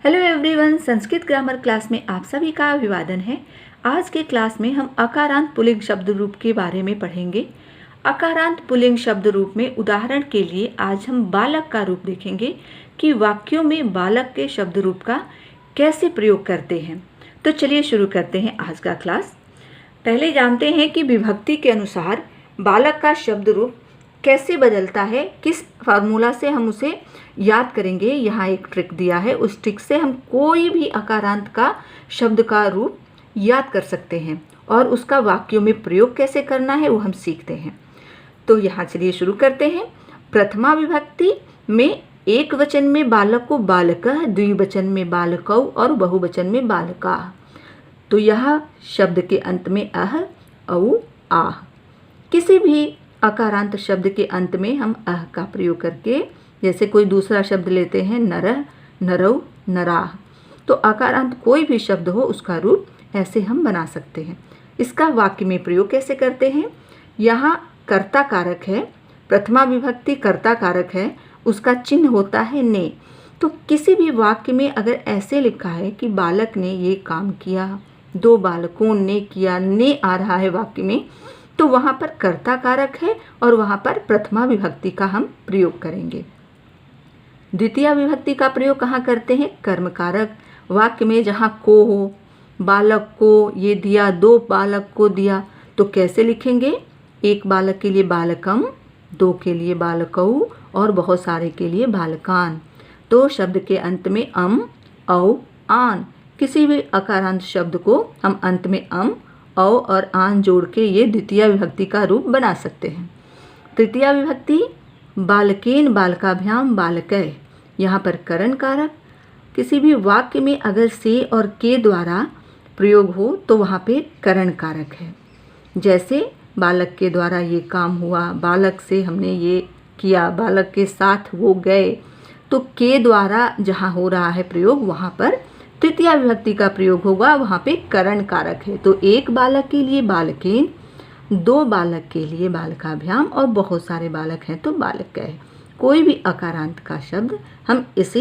Hello everyone, Sanskrit grammar class में आप सभी का अभिवादन है। आज के क्लास में हम अकारांत पुल्लिंग शब्द रूप के बारे में पढ़ेंगे। अकारांत पुल्लिंग शब्द रूप में उदाहरण के लिए आज हम बालक का रूप देखेंगे कि वाक्यों में बालक के शब्द रूप का कैसे प्रयोग करते हैं। तो चलिए शुरू करते हैं आज का क्लास। पहले जानते हैं कि विभक्ति के अनुसार बालक का शब्द रूप कैसे बदलता है, किस फार्मूला से हम उसे याद करेंगे। यहाँ एक ट्रिक दिया है, उस ट्रिक से हम कोई भी अकारांत का शब्द का रूप याद कर सकते हैं और उसका वाक्यों में प्रयोग कैसे करना है वो हम सीखते हैं। तो यहाँ चलिए शुरू करते हैं। प्रथमा विभक्ति में एक वचन में बालक को बालकः, द्विवचन में बालकौ और बहुवचन में बालकाः। तो यह शब्द के अंत में अह, औ, आह। किसी भी अकारांत शब्द के अंत में हम अह का प्रयोग करके, जैसे कोई दूसरा शब्द लेते हैं नरः, नरौ, नराः, तो अकारांत कोई भी शब्द हो उसका रूप ऐसे हम बना सकते हैं। इसका वाक्य में प्रयोग कैसे करते हैं। यहाँ कर्ता कारक है, प्रथमा विभक्ति कर्ता कारक है, उसका चिन्ह होता है ने। तो किसी भी वाक्य में अगर ऐसे लिखा है कि बालक ने ये काम किया, दो बालकों ने किया, ने आ रहा है वाक्य में, तो वहाँ पर कर्ता कारक है और वहाँ पर प्रथमा विभक्ति का हम प्रयोग करेंगे। द्वितीय विभक्ति का प्रयोग कहाँ करते हैं, कर्म कारक। वाक्य में जहाँ को हो, बालक को ये दिया, दो बालक को दिया, तो कैसे लिखेंगे। एक बालक के लिए बालकम, दो के लिए बालकौ और बहुत सारे के लिए बालकान। तो शब्द के अंत में अम, औ, आन, किसी भी अकारांत शब्द को हम अंत में अम, औ और आन जोड़ के ये द्वितीय विभक्ति का रूप बना सकते हैं। तृतीय विभक्ति बालकेन बालकाभ्याम बालकय, यहाँ पर करण कारक। किसी भी वाक्य में अगर से और के द्वारा प्रयोग हो तो वहाँ पे करण कारक है। जैसे बालक के द्वारा ये काम हुआ, बालक से हमने ये किया, बालक के साथ वो गए, तो के द्वारा जहाँ हो रहा है प्रयोग वहाँ पर तृतीय विभक्ति का प्रयोग होगा, वहाँ पे करण कारक है। तो एक बालक के लिए बालकेन, दो बालक के लिए बालकाभ्याम और बहुत सारे बालक हैं तो बालकय। कोई भी अकारांत का शब्द हम इसी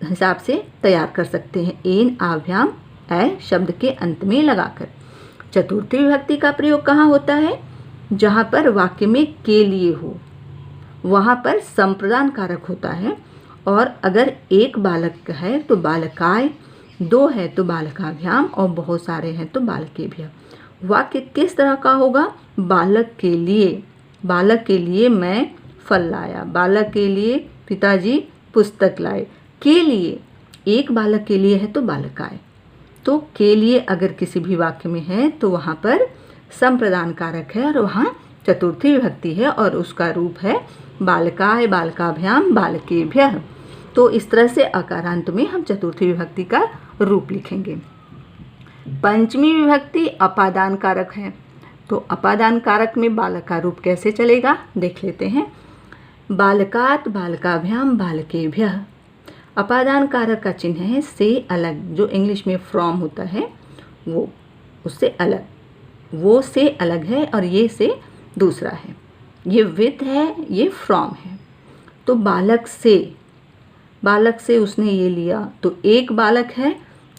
हिसाब से तैयार कर सकते हैं, एन, आभ्याम, ऐ शब्द के अंत में लगाकर। चतुर्थी विभक्ति का प्रयोग कहाँ होता है, जहाँ पर वाक्य में के लिए हो, वहाँ पर संप्रदान कारक होता है। और अगर एक बालक है तो बालकाय, दो है तो बालकाभ्याम और बहुत सारे हैं तो बालकेभ्य। वाक्य किस तरह का होगा, बालक के लिए, बालक के लिए मैं फल लाया, बालक के लिए पिताजी पुस्तक लाए। के लिए, एक बालक के लिए है तो बालकाय। तो के लिए अगर किसी भी वाक्य में है तो वहाँ पर संप्रदान कारक है और वहाँ चतुर्थी विभक्ति है और उसका रूप है बालकाय, बालकाभ्याम, बालकेभ्यः। तो इस तरह से अकारांत में हम चतुर्थी विभक्ति का रूप लिखेंगे। पंचमी विभक्ति अपादान कारक है, तो अपादान कारक में बालक का रूप कैसे चलेगा देख लेते हैं। बालकात, बालकाभ्याम, बालकेभ्यः। अपादान कारक का चिन्ह है से अलग, जो इंग्लिश में फ्रॉम होता है वो, उससे अलग, वो से अलग है और ये से दूसरा है। ये विथ है, ये फ्रॉम है। तो बालक से, बालक से उसने ये लिया, तो एक बालक है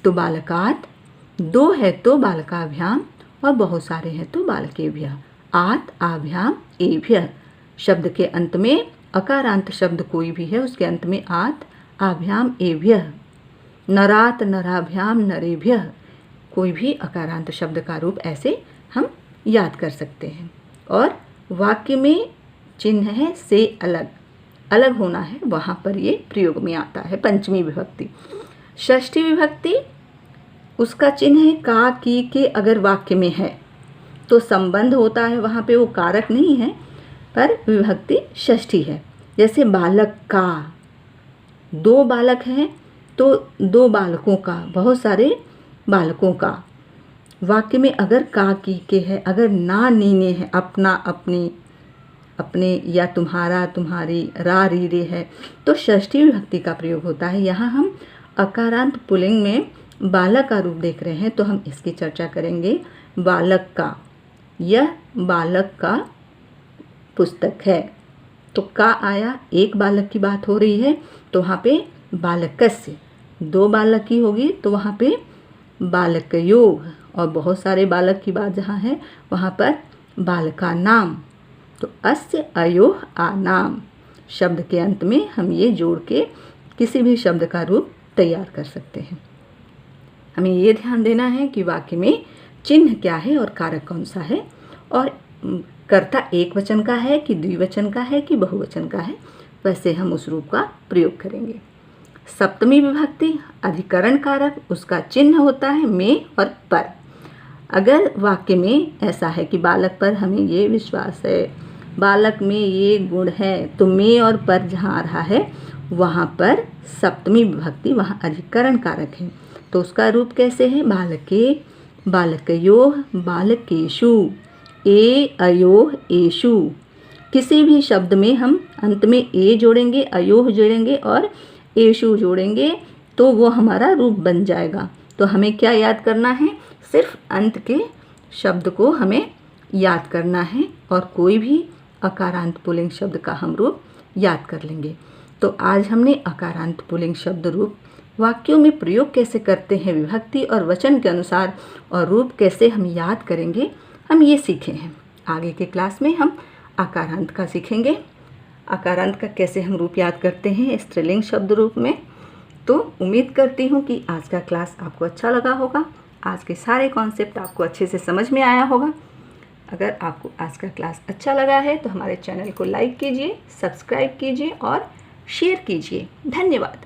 तो बालकात, दो है तो बालकाभ्याम और बहुत सारे हैं तो बालकेभ्यः। आत, आभ्याम, एभ्यः। शब्द के अंत में अकारांत शब्द कोई भी है उसके अंत में आत, आभ्याम, एभ्यः। नरात, नराभ्याम, नरेभ्यः। कोई भी अकारांत शब्द का रूप ऐसे हम याद कर सकते हैं। और वाक्य में चिन्ह है से अलग, अलग होना है, वहाँ पर ये प्रयोग में आता है पंचमी विभक्ति। षष्ठी विभक्ति, उसका चिन्ह है का, की, के। अगर वाक्य में है तो संबंध होता है, वहाँ पे वो कारक नहीं है पर विभक्ति षष्ठी है। जैसे बालक का, दो बालक हैं तो दो बालकों का, बहुत सारे बालकों का। वाक्य में अगर का, की, के है, अगर ना, नीने है, अपना, अपने, अपने या तुम्हारा, तुम्हारी, रा, री, रे है तो षष्ठी विभक्ति का प्रयोग होता है। यहाँ हम अकारांत पुल्लिंग में बालक का रूप देख रहे हैं तो हम इसकी चर्चा करेंगे। बालक का, यह बालक का पुस्तक है, तो का आया, एक बालक की बात हो रही है तो वहाँ पे बालकस्य, 2 बालक की होगी तो वहाँ पे बालकयोग, और बहुत सारे बालक की बात जहाँ है वहाँ पर बालका नाम। तो अस्य अयोः आनाम शब्द के अंत में हम ये जोड़ के किसी भी शब्द का रूप तैयार कर सकते हैं। हमें ये ध्यान देना है कि वाक्य में चिन्ह क्या है और कारक कौन सा है, और कर्ता एक वचन का है कि द्विवचन का है कि बहुवचन का है, वैसे हम उस रूप का प्रयोग करेंगे। सप्तमी विभक्ति अधिकरण कारक, उसका चिन्ह होता है में और पर। अगर वाक्य में ऐसा है कि बालक पर हमें ये विश्वास है, बालक में ये गुण है, तो में और पर जहाँ आ रहा है वहाँ पर सप्तमी विभक्ति, वहाँ अधिकरण कारक है। तो उसका रूप कैसे है? बालके, बालकयोः, बालकेषु, ए अयोः एषु। किसी भी शब्द में हम अंत में ए जोड़ेंगे, अयोः जोड़ेंगे और एषु जोड़ेंगे तो वो हमारा रूप बन जाएगा। तो हमें क्या याद करना है? सिर्फ अंत के शब्द को हमें याद करना है और कोई भी अकारांत पुल्लिंग शब्द का हम रूप याद कर लेंगे। तो आज हमने अकारांत पुल्लिंग शब्द रूप वाक्यों में प्रयोग कैसे करते हैं, विभक्ति और वचन के अनुसार, और रूप कैसे हम याद करेंगे, हम ये सीखे हैं। आगे के क्लास में हम आकारांत का सीखेंगे। आकारांत का कैसे हम रूप याद करते हैं स्त्रीलिंग शब्द रूप में। तो उम्मीद करती हूँ कि आज का क्लास आपको अच्छा लगा होगा, आज के सारे कॉन्सेप्ट आपको अच्छे से समझ में आया होगा। अगर आपको आज का क्लास अच्छा लगा है तो हमारे चैनल को लाइक कीजिए, सब्सक्राइब कीजिए और शेयर कीजिए। धन्यवाद।